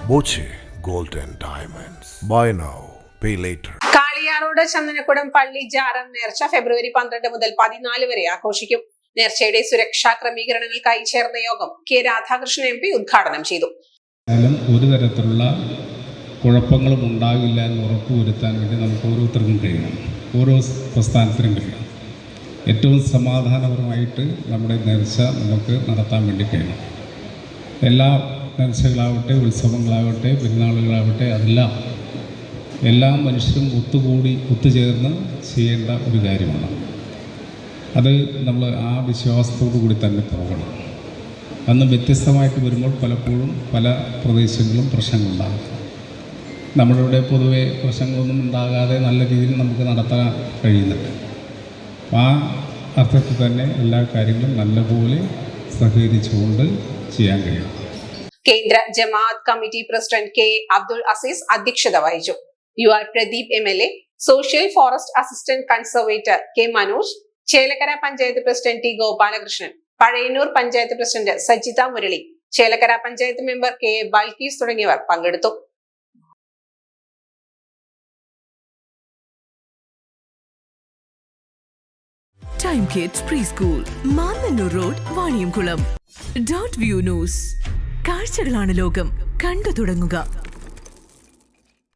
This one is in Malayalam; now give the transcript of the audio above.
Boche Gold and Diamonds. Buy now, pay later. കാളിയാറോട് Chandanakkudam പള്ളി ജാരം നേർച്ച ഫെബ്രുവരി 12 മുതൽ 14 വരെ ആഘോഷിക്കും. നേർച്ചയുടെ സുരക്ഷാ ക്രമീകരണങ്ങൾക്കായി ചേർന്ന യോഗം കെ രാധാകൃഷ്ണൻ MP ഉദ്ഘാടനം ചെയ്തു. ഒരു തരത്തിലുള്ള കുഴപ്പങ്ങളും ഉണ്ടാകില്ല എന്ന് ഉറപ്പുവരുത്താൻ വേണ്ടി നമുക്ക് ഓരോരുത്തർക്കും കഴിയണം, ഓരോ പ്രസ്ഥാനത്തിനും കഴിയണം. ഏറ്റവും സമാധാനപരമായിട്ട് നമ്മുടെ നേർച്ച നമുക്ക് നടത്താൻ വേണ്ടി കഴിയണം. എല്ലാ നേർച്ചകളാവട്ടെ, ഉത്സവങ്ങളാവട്ടെ, പെരുന്നാളുകളാവട്ടെ, അതെല്ലാം എല്ലാ മനുഷ്യരും ഒത്തുചേർന്ന് ചെയ്യേണ്ട ഒരു കാര്യമാണ്. അത് നമ്മൾ ആ വിശ്വാസത്തോടു കൂടി തന്നെ പോകണം. അന്ന് വ്യത്യസ്തമായിട്ട് വരുമ്പോൾ പലപ്പോഴും പല പ്രദേശങ്ങളിലും പ്രശ്നങ്ങളുണ്ടാകും. നമ്മളിവിടെ പൊതുവെ പ്രശ്നങ്ങളൊന്നും ഉണ്ടാകാതെ നല്ല രീതിയിൽ നമുക്ക് നടത്താൻ കഴിയുന്നുണ്ട്. ആ അർത്ഥത്തിൽ തന്നെ എല്ലാ കാര്യങ്ങളും നല്ലപോലെ സഹകരിച്ചുകൊണ്ട് ചെയ്യാൻ കഴിയും. കേന്ദ്ര ജമാഅത്ത് committee president K Abdul Aziz അധ്യക്ഷത വഹിച്ചു. UR Pradeep MLA, social forest assistant conservator K Manoj, Chelakkara panchayat president T Gopalakrishnan, Pazhayannur panchayat president Sajitha Murali, Chelakkara panchayat member K Balkees തുടങ്ങിയവർ പങ്കെടുത്തു. Time kids pre school, Mannannur road, Vaniyamkulam. .view news. കാഴ്ചകളാണ് ലോകം, കണ്ടു തുടങ്ങുക.